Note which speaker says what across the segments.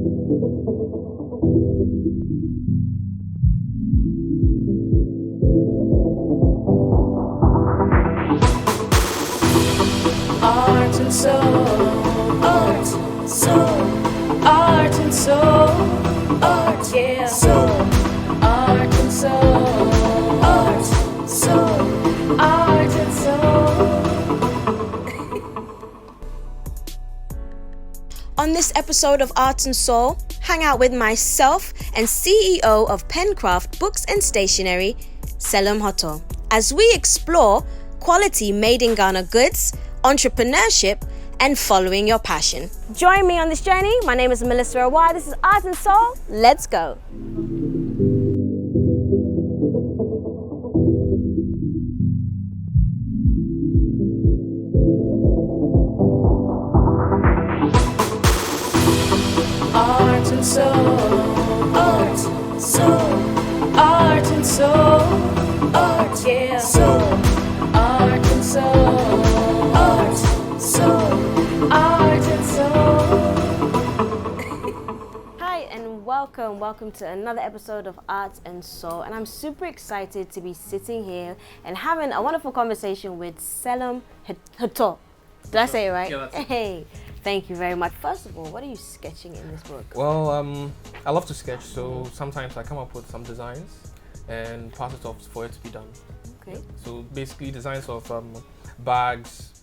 Speaker 1: Art and soul, art, soul, art and soul, art, yeah, soul, art and soul, art, soul, art and soul. On this episode of Art and Soul, hang out with myself and CEO of Pencraft Books and Stationery, Selom Hotor, as we explore quality made in Ghana goods, entrepreneurship, and following your passion. Join me on this journey. My name is Melissa Aouad. This is Art and Soul. Let's go. Art and soul, art, soul, art and soul, art, yeah, soul, art and soul, art, soul, art and soul. Hi and welcome to another episode of Art and Soul, and I'm super excited to be sitting here and having a wonderful conversation with Selom Hotor. Did I say it right?
Speaker 2: Yeah, that's it.
Speaker 1: Hey. Thank you very much. First of all, what are you sketching in this book?
Speaker 2: Well, I love to sketch, so sometimes I come up with some designs and pass it off for it to be done.
Speaker 1: Okay.
Speaker 2: So basically designs of bags,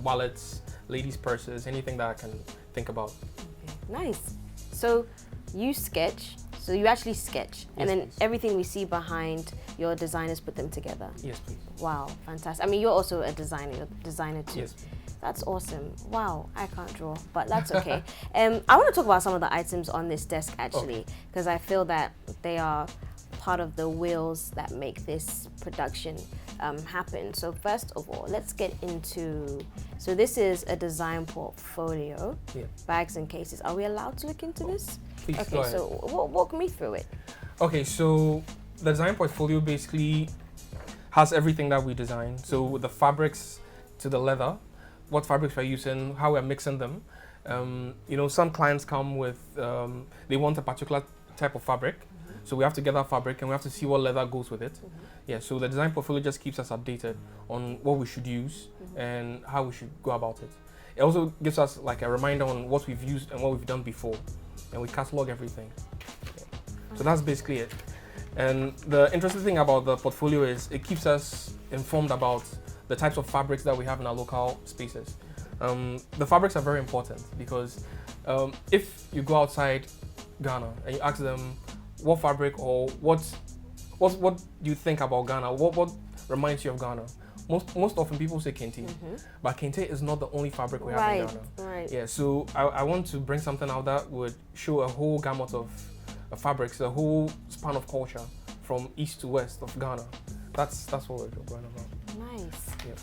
Speaker 2: wallets, ladies' purses, anything that I can think about.
Speaker 1: Okay. Nice. So you sketch, so you actually sketch, and then
Speaker 2: please.
Speaker 1: everything we see behind your designers put them together.
Speaker 2: Yes, please.
Speaker 1: Wow, fantastic. I mean, you're also a designer, you're a designer too.
Speaker 2: Yes, please.
Speaker 1: That's awesome. Wow, I can't draw, but that's okay. I want to talk about some of the items on this desk actually, because I feel that they are part of the wheels that make this production happen. So first of all, let's get into, so this is a design portfolio, bags and cases. Are we allowed to look into this?
Speaker 2: Please,
Speaker 1: Okay,
Speaker 2: go ahead.
Speaker 1: so walk me through it.
Speaker 2: Okay, so the design portfolio basically has everything that we design. So the fabrics to the leather, what fabrics we're using, how we're mixing them. Some clients come with, they want a particular type of fabric. So we have to get that fabric and we have to see what leather goes with it. Yeah, so the design portfolio just keeps us updated on what we should use and how we should go about it. It also gives us like a reminder on what we've used and what we've done before. And we catalog everything. Yeah. So that's basically it. And the interesting thing about the portfolio is it keeps us informed about the types of fabrics that we have in our local spaces. The fabrics are very important because if you go outside Ghana and you ask them what fabric or what do you think about Ghana, what reminds you of Ghana, most often people say kente, but kente is not the only fabric we have in Ghana.
Speaker 1: Right.
Speaker 2: Yeah, so I want to bring something out that would show a whole gamut of fabrics, a whole span of culture from east to west of Ghana. That's what we're going about.
Speaker 1: Nice.
Speaker 2: Yeah.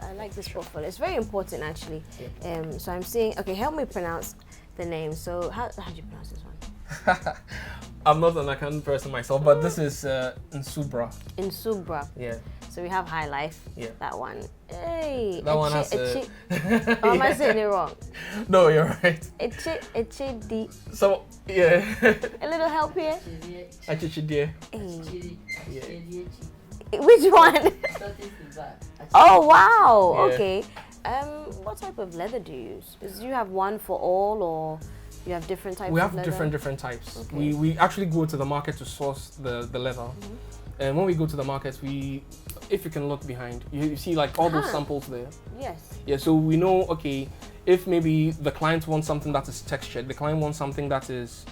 Speaker 1: I like this portfolio. It's very important actually.
Speaker 2: Yeah.
Speaker 1: So I'm seeing, okay, help me pronounce the name. So how do you pronounce this one?
Speaker 2: I'm not an account person myself, but this is Nsubra.
Speaker 1: Insubra.
Speaker 2: Yeah.
Speaker 1: So we have High Life.
Speaker 2: Yeah.
Speaker 1: That one. Hey.
Speaker 2: That one has a...
Speaker 1: Oh, am I saying it wrong?
Speaker 2: No, you're right.
Speaker 1: Echidi.
Speaker 2: So, yeah.
Speaker 1: A little help here.
Speaker 2: Achichidie.
Speaker 1: Hey.
Speaker 2: Yeah.
Speaker 1: Which one? Oh wow.
Speaker 2: Yeah.
Speaker 1: Okay. What type of leather do you use? Do you have one for all, or you have different types?
Speaker 2: We
Speaker 1: of
Speaker 2: have
Speaker 1: leather?
Speaker 2: different types.
Speaker 1: Okay.
Speaker 2: We actually go to the market to source the leather. And when we go to the market, if you can look behind, you see like all those samples there.
Speaker 1: Yes.
Speaker 2: Yeah, so we know, okay, if maybe the client wants something that is textured, the client wants something that is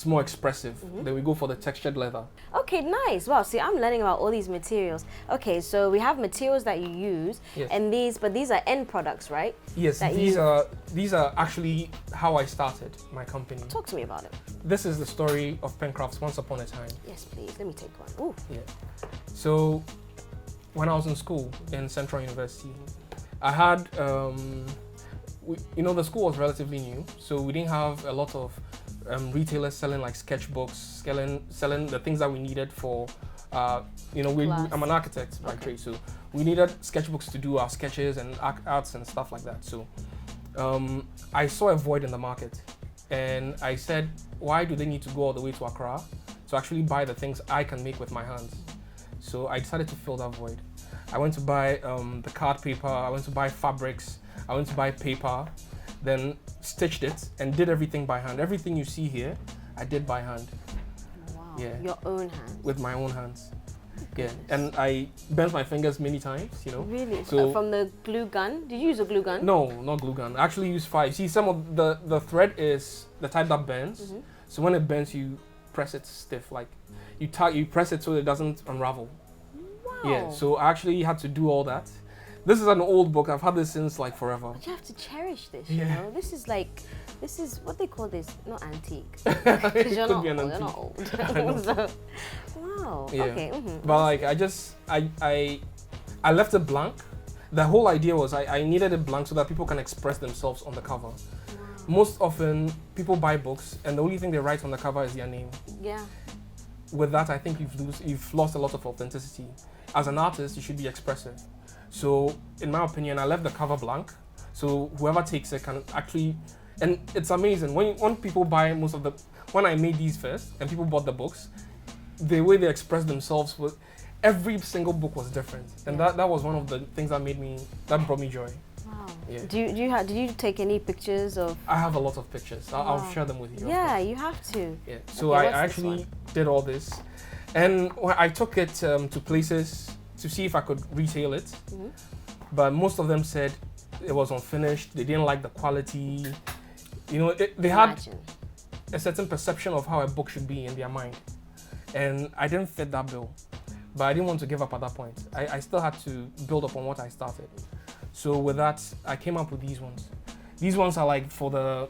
Speaker 2: more expressive, then we go for the textured leather.
Speaker 1: Okay, nice. Wow, see, I'm learning about all these materials. Okay, so we have materials that you use, and these are end products, right?
Speaker 2: Yes, these are actually how I started my company.
Speaker 1: Talk to me about it.
Speaker 2: This is the story of Pencrafts once upon a time.
Speaker 1: Yes, please. Let me take one. Ooh.
Speaker 2: Yeah. So when I was in school in Central University, I had, the school was relatively new, so we didn't have a lot of retailers selling like sketchbooks, selling the things that we needed for, I'm an architect by trade, so we needed sketchbooks to do our sketches and arts and stuff like that. So I saw a void in the market, and I said, why do they need to go all the way to Accra to actually buy the things I can make with my hands? So I decided to fill that void. I went to buy the card paper, I went to buy fabrics, I went to buy paper, then stitched it and did everything by hand. Everything you see here, I did by hand.
Speaker 1: Wow.
Speaker 2: Yeah.
Speaker 1: Your own hands?
Speaker 2: With my own hands. Yeah, and I bent my fingers many times, you know.
Speaker 1: Really?
Speaker 2: So
Speaker 1: From the glue gun? Did you use a glue gun?
Speaker 2: No, not glue gun. I actually use 5. See, some of the thread is the type that bends. So when it bends, you press it stiff, like you press it so it doesn't unravel.
Speaker 1: Wow.
Speaker 2: Yeah, so I actually had to do all that. This is an old book. I've had this since like forever.
Speaker 1: But you have to cherish this, you know? This is what they call this, not antique.
Speaker 2: It
Speaker 1: You're
Speaker 2: could
Speaker 1: not
Speaker 2: be an
Speaker 1: old,
Speaker 2: antique.
Speaker 1: you're not old. So, wow,
Speaker 2: Yeah.
Speaker 1: okay.
Speaker 2: But like I left it blank. The whole idea was I needed it blank so that people can express themselves on the cover. Wow. Most often people buy books and the only thing they write on the cover is their name.
Speaker 1: Yeah.
Speaker 2: With that, I think you've lost a lot of authenticity. As an artist, you should be expressive. So in my opinion, I left the cover blank. So whoever takes it can actually, and it's amazing when people buy when I made these first and people bought the books, the way they expressed themselves was, every single book was different. And that was one of the things that brought me joy.
Speaker 1: Wow.
Speaker 2: Yeah.
Speaker 1: Did you take any pictures of?
Speaker 2: I have a lot of pictures. I'll share them with you.
Speaker 1: Yeah, you have to.
Speaker 2: Yeah. So
Speaker 1: Okay,
Speaker 2: I actually did all this, and I took it to places to see if I could retail it, but most of them said it was unfinished. They didn't like the quality. You know, they had a certain perception of how a book should be in their mind, and I didn't fit that bill. But I didn't want to give up at that point. I still had to build upon what I started. So with that, I came up with these ones. These ones are like for the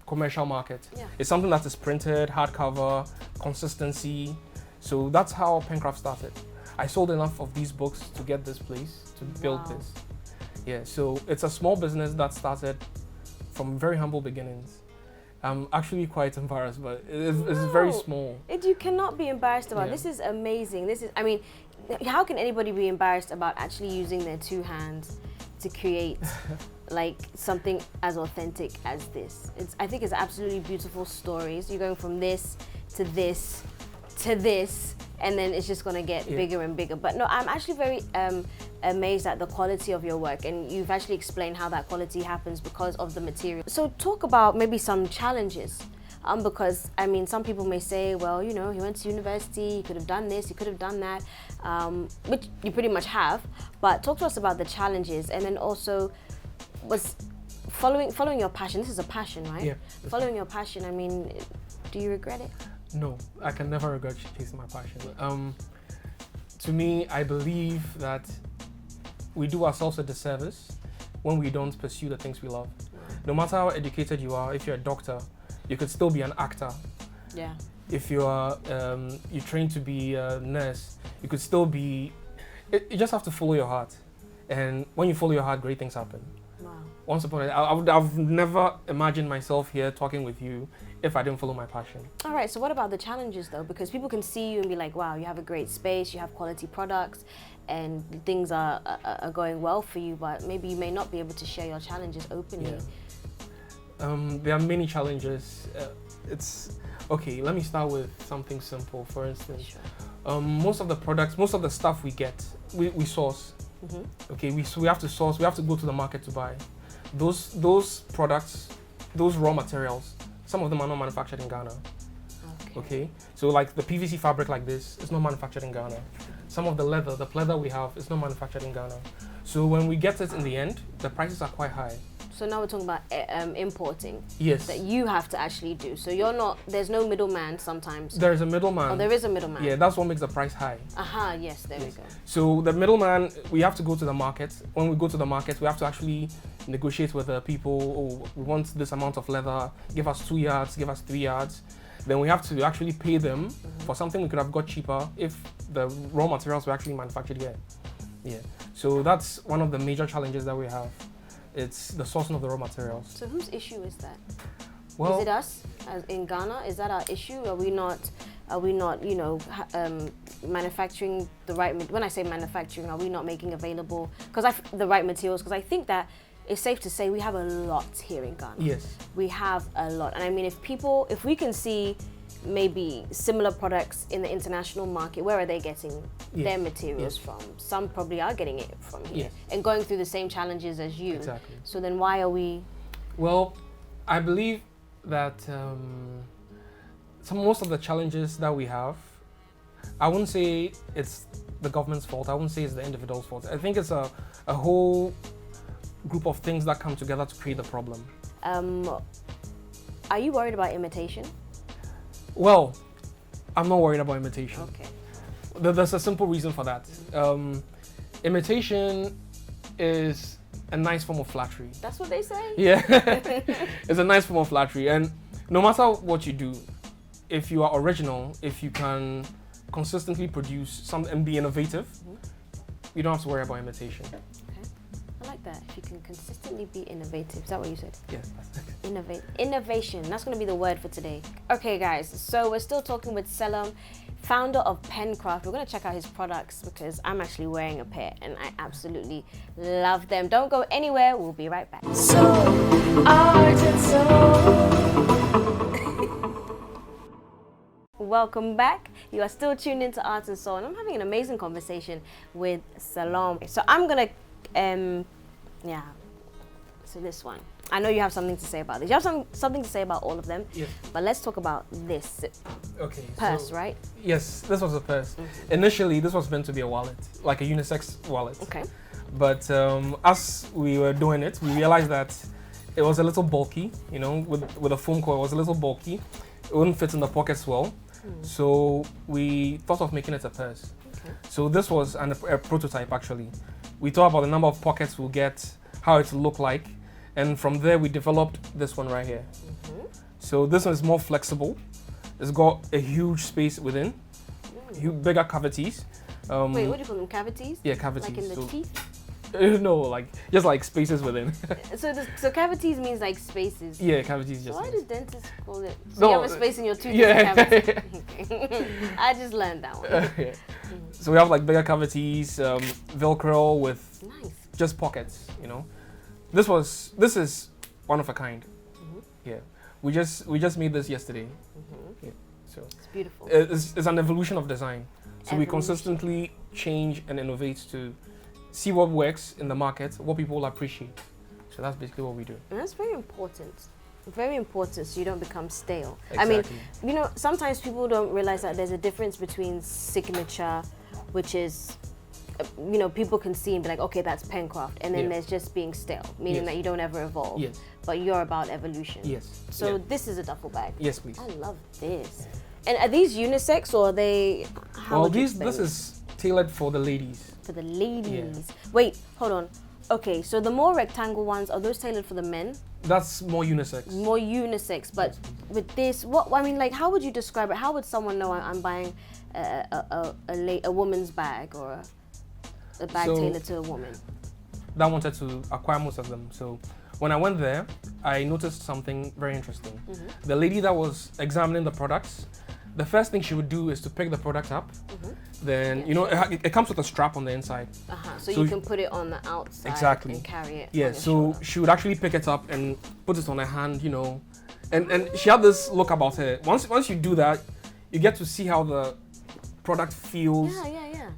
Speaker 2: commercial market. Yeah. It's something that is printed, hardcover, consistency. So that's how Pencraft started. I sold enough of these books to get this place, to build this. Yeah, so it's a small business that started from very humble beginnings. I'm actually quite embarrassed, but it's very small.
Speaker 1: You cannot be embarrassed about. This is amazing. I mean, how can anybody be embarrassed about actually using their two hands to create like something as authentic as this? I think it's absolutely beautiful stories. You're going from this to this to this, and then it's just gonna get bigger and bigger. But no, I'm actually very amazed at the quality of your work, and you've actually explained how that quality happens because of the material. So talk about maybe some challenges, because I mean, some people may say, well, you know, he went to university, he could have done this, he could have done that, which you pretty much have. But talk to us about the challenges, and then also was following your passion. This is a passion, right?
Speaker 2: Yeah.
Speaker 1: Following your passion. I mean, do you regret it?
Speaker 2: No, I can never regret chasing my passion. To me, I believe that we do ourselves a disservice when we don't pursue the things we love. No matter how educated you are, if you're a doctor, you could still be an actor.
Speaker 1: Yeah.
Speaker 2: If you are you trained to be a nurse, you could still be. You just have to follow your heart, and when you follow your heart, great things happen.
Speaker 1: Wow.
Speaker 2: Once upon a time, I've never imagined myself here talking with you if I didn't follow my passion.
Speaker 1: All right, so what about the challenges though? Because people can see you and be like, wow, you have a great space, you have quality products, and things are going well for you, but maybe you may not be able to share your challenges openly.
Speaker 2: Yeah. There are many challenges. Okay, let me start with something simple. For instance, most of the products, most of the stuff we get, we source. Okay, we have to source, we have to go to the market to buy. Those products, those raw materials, some of them are not manufactured in Ghana. Okay, so like the PVC fabric like this is not manufactured in Ghana. Some of the pleather we have is not manufactured in Ghana. So when we get it in the end, the prices are quite high.
Speaker 1: So now we're talking about importing.
Speaker 2: Yes.
Speaker 1: That you have to actually do. So you're not, there's no middleman sometimes.
Speaker 2: There is a middleman.
Speaker 1: Oh, there is a middleman.
Speaker 2: Yeah, that's what makes the price high.
Speaker 1: Aha, yes, there we go.
Speaker 2: So the middleman, we have to go to the market. When we go to the market, we have to actually negotiate with the people. Oh, we want this amount of leather, give us 2 yards, give us 3 yards. Then we have to actually pay them for something we could have got cheaper if the raw materials were actually manufactured here. Yeah. So that's one of the major challenges that we have. It's the sourcing of the raw materials.
Speaker 1: So whose issue is that?
Speaker 2: Well,
Speaker 1: is it us as in Ghana? Is that our issue? Are we not, you know, manufacturing the right? When I say manufacturing, are we not making available the right materials? Because I think that it's safe to say we have a lot here in Ghana.
Speaker 2: Yes.
Speaker 1: We have a lot. And I mean, if we can see maybe similar products in the international market, where are they getting their materials from? Some probably are getting it from here and going through the same challenges as you.
Speaker 2: Exactly.
Speaker 1: So then why are we?
Speaker 2: Well, I believe that most of the challenges that we have, I wouldn't say it's the government's fault. I wouldn't say it's the individual's fault. I think it's a whole group of things that come together to create the problem.
Speaker 1: Are you worried about imitation?
Speaker 2: Well, I'm not worried about imitation.
Speaker 1: Okay.
Speaker 2: There's a simple reason for that. Imitation is a nice form of flattery.
Speaker 1: That's what they say?
Speaker 2: Yeah. It's a nice form of flattery. And no matter what you do, if you are original, if you can consistently produce something and be innovative, you don't have to worry about imitation.
Speaker 1: I like that. If you can consistently be innovative. Is that what you said?
Speaker 2: Yes.
Speaker 1: Innovation. That's going to be the word for today. Okay, guys. So we're still talking with Selom, founder of Pencraft. We're going to check out his products because I'm actually wearing a pair and I absolutely love them. Don't go anywhere. We'll be right back. So, art and soul. Welcome back. You are still tuned into Art and Soul, and I'm having an amazing conversation with Selom. So I'm going to so this one. I know you have something to say about this. You have something to say about all of them.
Speaker 2: Yes.
Speaker 1: But let's talk about this.
Speaker 2: Okay.
Speaker 1: Purse, right?
Speaker 2: Yes, this was a purse. Initially, this was meant to be a wallet, like a unisex wallet.
Speaker 1: Okay.
Speaker 2: But as we were doing it, we realized that it was a little bulky, you know, with a foam core, it was a little bulky. It wouldn't fit in the pockets well. So we thought of making it a purse. Okay. So this was a prototype, actually. We thought about the number of pockets we'll get, how it will look like, and from there we developed this one right here. So this one is more flexible. It's got a huge space within, bigger cavities.
Speaker 1: Wait, what do you call them? Cavities?
Speaker 2: Yeah, cavities.
Speaker 1: Like in the teeth?
Speaker 2: No, like just like spaces within.
Speaker 1: So cavities means like spaces.
Speaker 2: Yeah, cavities just.
Speaker 1: So why do dentists call it? So
Speaker 2: no,
Speaker 1: you have a space in your tooth.
Speaker 2: Yeah.
Speaker 1: I just learned that one.
Speaker 2: Yeah. So we have like bigger cavities, Velcro with just pockets. You know, this is one of a kind. Yeah, we just made this yesterday. Yeah, so
Speaker 1: it's beautiful.
Speaker 2: It's an evolution of design. So we consistently change and innovate to see what works in the market, what people will appreciate. So that's basically what we do. And
Speaker 1: that's very important. Very important so you don't become stale.
Speaker 2: Exactly.
Speaker 1: I mean, you know, sometimes people don't realize that there's a difference between signature, which is, you know, people can see and be like, okay, that's Pencraft. And then there's just being stale, meaning that you don't ever evolve. Yes. But you're about evolution.
Speaker 2: Yes.
Speaker 1: So this is a duffel bag.
Speaker 2: Yes, please.
Speaker 1: I love this. And are these unisex or are they,
Speaker 2: this is tailored for the ladies.
Speaker 1: For the ladies. Yeah. Wait, hold on. Okay, so the more rectangle ones, are those tailored for the men?
Speaker 2: That's more unisex.
Speaker 1: More unisex, but with this, I mean, like, how would you describe it? How would someone know I'm buying a woman's bag or a bag tailored to a woman?
Speaker 2: I wanted to acquire most of them. So when I went there, I noticed something very interesting. The lady that was examining the products, the first thing she would do is to pick the product up. Then, you know, it comes with a strap on the inside.
Speaker 1: So you can put it on the outside and carry it.
Speaker 2: Yeah, so she would actually pick it up and put it on her hand, you know. And she had this look about her. Once you do that, you get to see how the product feels.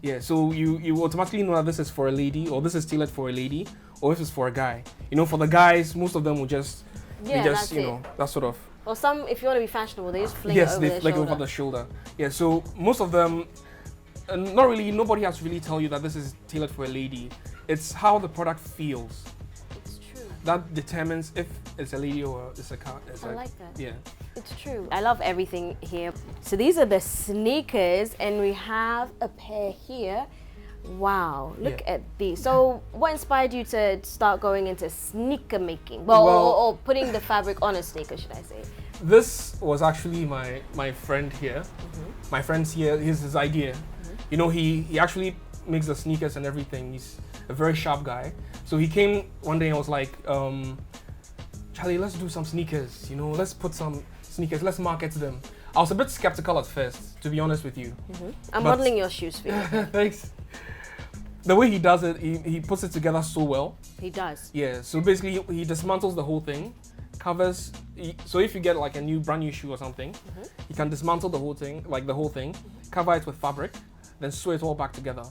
Speaker 2: Yeah, so you automatically know that this is for a lady, or this is tailored for a lady, or this is for a guy. You know, for the guys, most of them will just you know, that sort of.
Speaker 1: Or some, if you want to be fashionable, they just fling it over their shoulder.
Speaker 2: Yes, they fling it over the shoulder. Yeah, so most of them, not really, nobody has to really tell you that this is tailored for a lady. It's how the product feels.
Speaker 1: It's true.
Speaker 2: That determines if it's a lady or it's a car.
Speaker 1: I like that.
Speaker 2: Yeah.
Speaker 1: It's true. I love everything here. So these are the sneakers, and we have a pair here. Wow, look at these. So what inspired you to start going into sneaker making? Well, or putting the fabric on a sneaker, should I say?
Speaker 2: This was actually my friend here. My friend's here, his idea. You know, he actually makes the sneakers and everything. He's a very sharp guy. So he came one day and was like, Charlie, let's do some sneakers. You know, let's put some sneakers, let's market them. I was a bit skeptical at first, to be honest with you.
Speaker 1: I'm modeling your shoes for you.
Speaker 2: Thanks. the way he does it, he puts it together so well.
Speaker 1: He does.
Speaker 2: Yeah, so basically he dismantles the whole thing, covers, so if you get like a brand new shoe or something, you can dismantle the whole thing, cover it with fabric, then sew it all back together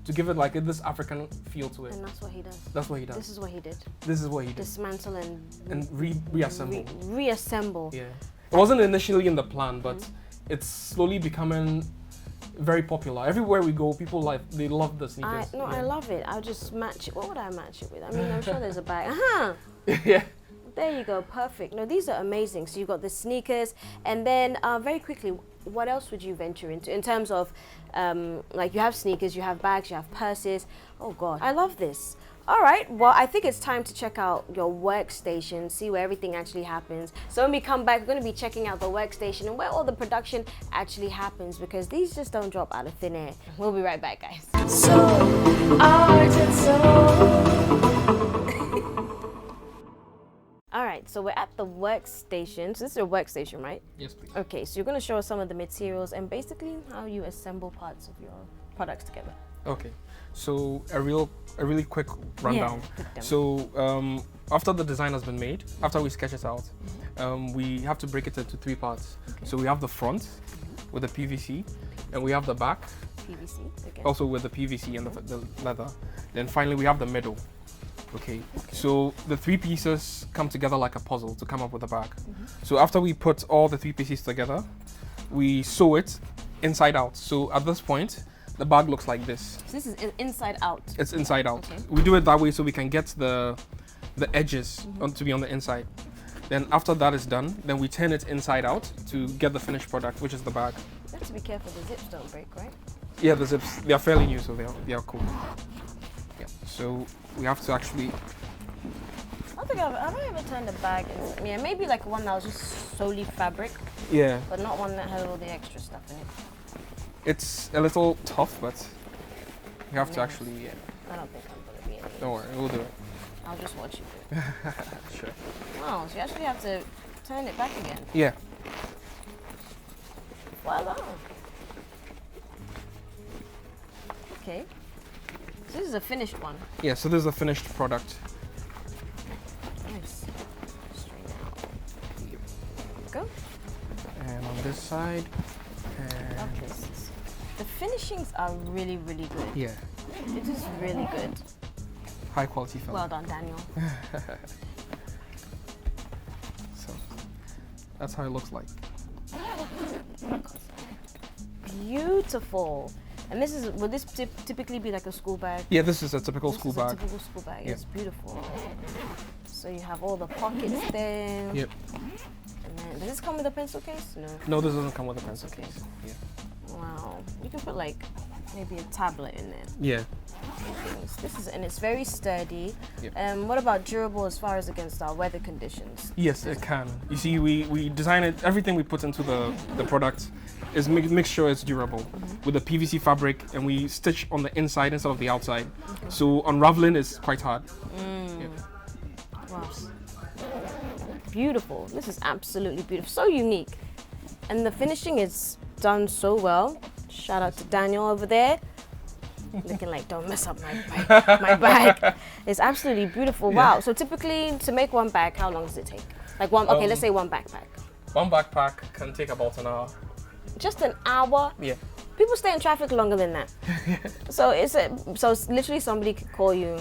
Speaker 2: to give it like this African feel to it.
Speaker 1: And that's what he does.
Speaker 2: That's what he does.
Speaker 1: This is what he did.
Speaker 2: This is what he did.
Speaker 1: Dismantle and
Speaker 2: reassemble.
Speaker 1: Reassemble.
Speaker 2: Yeah. It wasn't initially in the plan, but it's slowly becoming very popular. Everywhere we go, people they love the sneakers.
Speaker 1: I love it. I'll just match it. What would I match it with? I mean, I'm sure there's a bag.
Speaker 2: Yeah.
Speaker 1: There you go. Perfect. No, these are amazing. So you've got the sneakers, and then very quickly, what else would you venture into in terms of, like you have sneakers, you have bags, you have purses. Oh God, I love this. All right, well, I think it's time to check out your workstation, see where everything actually happens. So when we come back, we're going to be checking out the workstation and where all the production actually happens, because these just don't drop out of thin air. We'll be right back, guys. So, art and soul. All right, so we're at the workstation. So this is your workstation, right?
Speaker 2: Yes, please.
Speaker 1: Okay, so you're going to show us some of the materials and basically how you assemble parts of your products together.
Speaker 2: Okay, so a really quick rundown.
Speaker 1: Yeah,
Speaker 2: so after the design has been made, after we sketch it out, we have to break it into 3 parts. Okay. So we have the front with the PVC, and we have the back,
Speaker 1: PVC again.
Speaker 2: Also with the PVC and the leather. Then finally we have the middle. Okay, so the 3 pieces come together like a puzzle to come up with a bag. So after we put all the 3 pieces together, we sew it inside out. So at this point, the bag looks like this.
Speaker 1: So this is inside out?
Speaker 2: It's inside out.
Speaker 1: Okay.
Speaker 2: We do it that way so we can get the edges to be on the inside. Then after that is done, then we turn it inside out to get the finished product, which is the bag.
Speaker 1: You have to be careful, the zips don't break, right?
Speaker 2: Yeah, the zips, they are fairly new, so they are cool. Yeah, so we have to actually...
Speaker 1: I don't think have I ever turned a bag in? Yeah, maybe like one that was just solely fabric.
Speaker 2: Yeah.
Speaker 1: But not one that had all the extra stuff in it.
Speaker 2: It's a little tough, but you have to actually,
Speaker 1: I don't think I'm going to be in it.
Speaker 2: Don't worry, we'll do it.
Speaker 1: I'll just watch you do it.
Speaker 2: Sure.
Speaker 1: Wow, so you actually have to turn it back again.
Speaker 2: Yeah.
Speaker 1: Voila. Okay. So this is a finished one.
Speaker 2: Yeah, so this is a finished product.
Speaker 1: Nice. Straight out. Go.
Speaker 2: And on this side.
Speaker 1: I love this. The finishings are really, really good.
Speaker 2: Yeah.
Speaker 1: It is really good.
Speaker 2: High quality film.
Speaker 1: Well done, Daniel.
Speaker 2: So that's how it looks like.
Speaker 1: Beautiful. And this is, would this typically be like a school bag?
Speaker 2: Yeah, this is a typical school bag.
Speaker 1: A typical school bag.
Speaker 2: Yeah.
Speaker 1: It's beautiful. So you have all the pockets there.
Speaker 2: Yep.
Speaker 1: And then, does this come with a pencil case? No.
Speaker 2: No, this doesn't come with a pencil case. Yeah.
Speaker 1: Wow. You can put like maybe a tablet in there.
Speaker 2: Yeah.
Speaker 1: This is, and it's very sturdy.
Speaker 2: Yep.
Speaker 1: What about durable as far as against our weather conditions?
Speaker 2: Yes, it can. You see, we design it, everything we put into the product is make sure it's durable with the PVC fabric, and we stitch on the inside instead of the outside. Okay. So unraveling is quite hard. Yeah.
Speaker 1: Wow. Beautiful. This is absolutely beautiful. So unique. And the finishing is done so well. Shout out to Daniel over there. Looking like, don't mess up my bag. It's absolutely beautiful. Wow. So typically to make one bag, how long does it take? Like one, okay, let's say one backpack.
Speaker 2: One backpack can take about an hour.
Speaker 1: Just an hour?
Speaker 2: Yeah.
Speaker 1: People stay in traffic longer than that. So it's literally somebody could call you.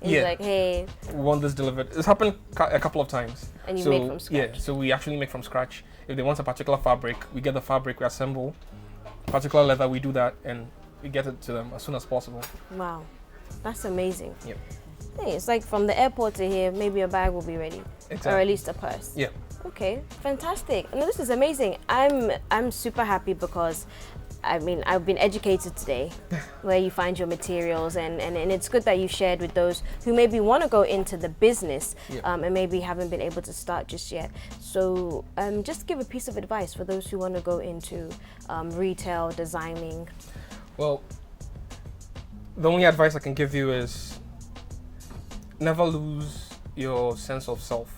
Speaker 1: And he's like, hey.
Speaker 2: We want this delivered. It's happened a couple of times.
Speaker 1: And you make from scratch?
Speaker 2: Yeah, so we actually make from scratch. If they want a particular fabric, we get the fabric, we assemble. Particular leather, we do that, and we get it to them as soon as possible. Wow,
Speaker 1: that's amazing.
Speaker 2: Yep.
Speaker 1: Hey, it's like from the airport to here, maybe a bag will be ready.
Speaker 2: Exactly.
Speaker 1: Or at least a purse.
Speaker 2: Yeah.
Speaker 1: Okay, fantastic. No, this is amazing. I'm super happy because I mean, I've been educated today where you find your materials, and it's good that you shared with those who maybe want to go into the business and maybe haven't been able to start just yet. So just give a piece of advice for those who want to go into retail, designing.
Speaker 2: Well, the only advice I can give you is never lose your sense of self.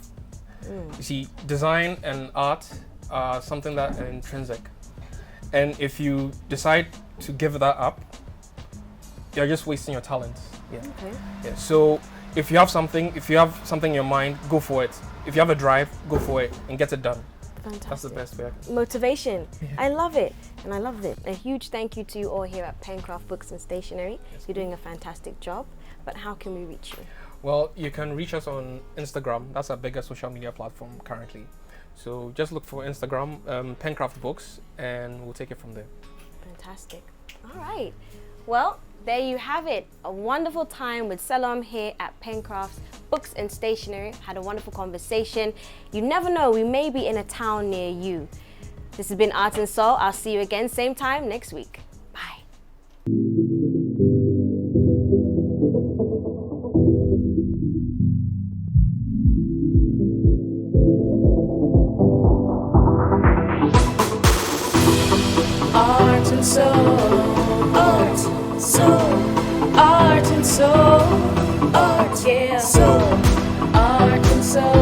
Speaker 2: You see, design and art are something that are intrinsic. And if you decide to give that up, you're just wasting your talent. Yeah.
Speaker 1: Okay.
Speaker 2: Yeah. So if you have something in your mind, go for it. If you have a drive, go for it and get it done.
Speaker 1: Fantastic.
Speaker 2: That's the best way.
Speaker 1: Motivation. I love it, and I love it. A huge thank you to you all here at Pencraft Books and Stationery. You're doing a fantastic job. But how can we reach you?
Speaker 2: Well, you can reach us on Instagram. That's our biggest social media platform currently. So just look for Instagram, Pencraft Books, and we'll take it from there.
Speaker 1: Fantastic. All right. Well, there you have it. A wonderful time with Selom here at Pencraft Books and Stationery. Had a wonderful conversation. You never know, we may be in a town near you. This has been Art and Soul. I'll see you again, same time next week. Bye.
Speaker 3: Art and soul, art, soul, art and soul, art, yeah, soul, art and soul.